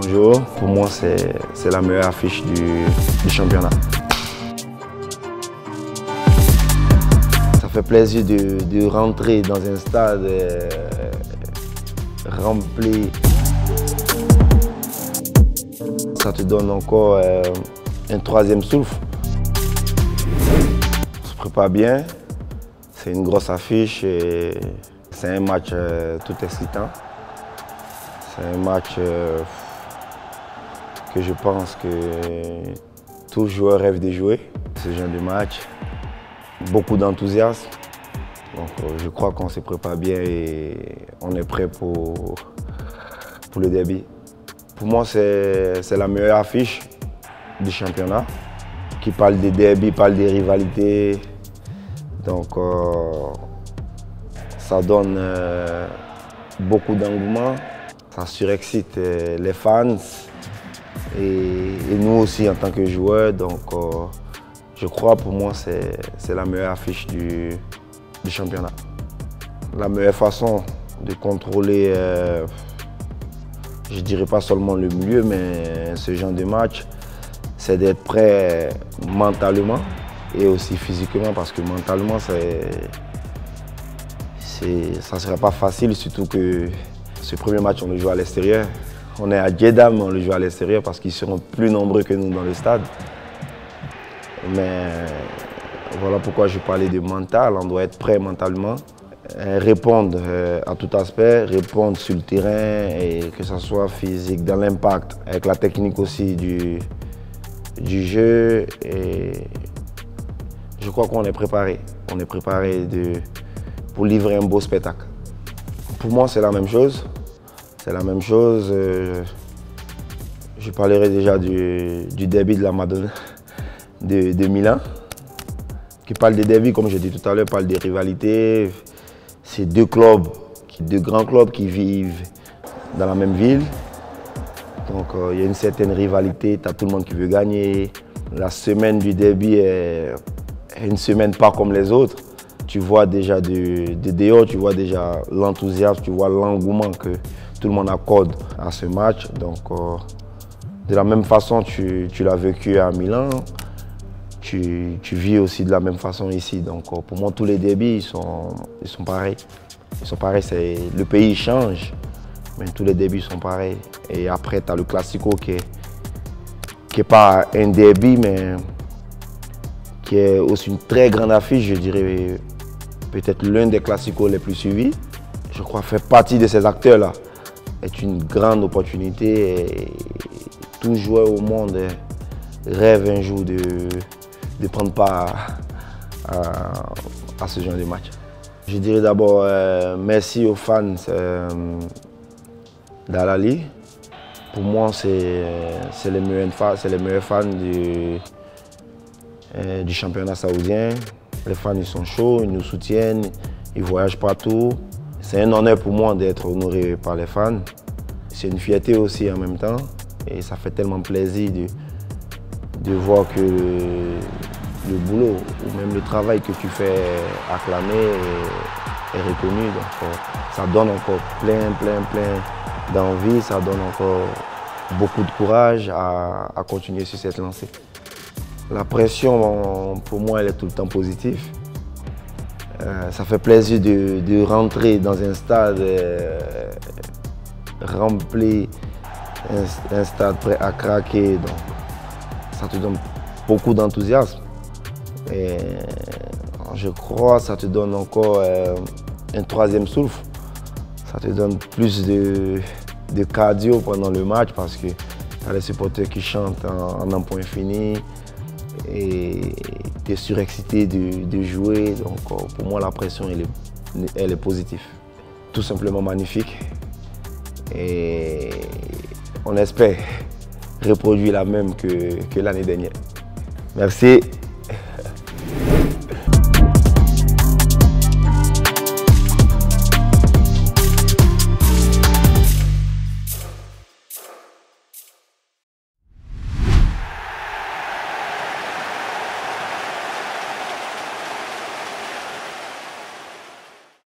jour, pour moi, c'est la meilleure affiche du championnat. Ça fait plaisir de rentrer dans un stade rempli. Ça te donne encore un troisième souffle. On se prépare bien, c'est une grosse affiche et c'est un match tout excitant. C'est un match que je pense que tout joueur rêve de jouer. Ce genre de match, beaucoup d'enthousiasme. Donc je crois qu'on se prépare bien et on est prêt pour le derby. Pour moi, c'est la meilleure affiche du championnat. Qui parle des derby, parle des rivalités. Donc ça donne beaucoup d'engouement. Ça surexcite les fans et nous aussi en tant que joueurs. Donc je crois pour moi c'est la meilleure affiche du championnat. La meilleure façon de contrôler, je dirais pas seulement le milieu, mais ce genre de match, c'est d'être prêt mentalement et aussi physiquement parce que mentalement ça ne sera pas facile, surtout que ce premier match, on le joue à l'extérieur. On est à Jeddah, mais on le joue à l'extérieur parce qu'ils seront plus nombreux que nous dans le stade. Mais voilà pourquoi je parlais de mental. On doit être prêt mentalement, répondre à tout aspect, répondre sur le terrain, et que ce soit physique, dans l'impact, avec la technique aussi du jeu. Et je crois qu'on est préparé. On est préparé pour livrer un beau spectacle. Pour moi, c'est la même chose. C'est la même chose. Je parlerai déjà du derby de la Madonna de Milan, qui parle des derby, comme je dit tout à l'heure, parle des rivalités. C'est deux grands clubs qui vivent dans la même ville. Donc il y a une certaine rivalité, tu as tout le monde qui veut gagner. La semaine du derby est une semaine pas comme les autres. Tu vois déjà de dehors, tu vois déjà l'enthousiasme, tu vois l'engouement que tout le monde accorde à ce match. Donc, de la même façon, tu l'as vécu à Milan, tu vis aussi de la même façon ici. Donc, pour moi, tous les derbys, ils sont pareils. Ils sont pareils, le pays change, mais tous les derbys sont pareils. Et après, tu as le Classico qui est pas un derby, mais qui est aussi une très grande affiche, je dirais. Peut-être l'un des classicos les plus suivis. Je crois faire partie de ces acteurs-là est une grande opportunité. Et tout joueur au monde rêve un jour de prendre part à ce genre de match. Je dirais d'abord merci aux fans d'Al Ahly. Pour moi, c'est les meilleurs fans du championnat saoudien. Les fans, ils sont chauds, ils nous soutiennent, ils voyagent partout. C'est un honneur pour moi d'être honoré par les fans. C'est une fierté aussi en même temps. Et ça fait tellement plaisir de voir que le boulot ou même le travail que tu fais acclamer est reconnu. Donc ça donne encore plein d'envie, ça donne encore beaucoup de courage à continuer sur cette lancée. La pression, pour moi, elle est tout le temps positive. Ça fait plaisir de rentrer dans un stade rempli, un stade prêt à craquer. Donc, ça te donne beaucoup d'enthousiasme. Et je crois que ça te donne encore un troisième souffle. Ça te donne plus de cardio pendant le match parce que tu as les supporters qui chantent en un point fini. Et tu es surexcité de jouer. Donc pour moi, la pression, elle est positive. Tout simplement magnifique. Et on espère reproduire la même que l'année dernière. Merci.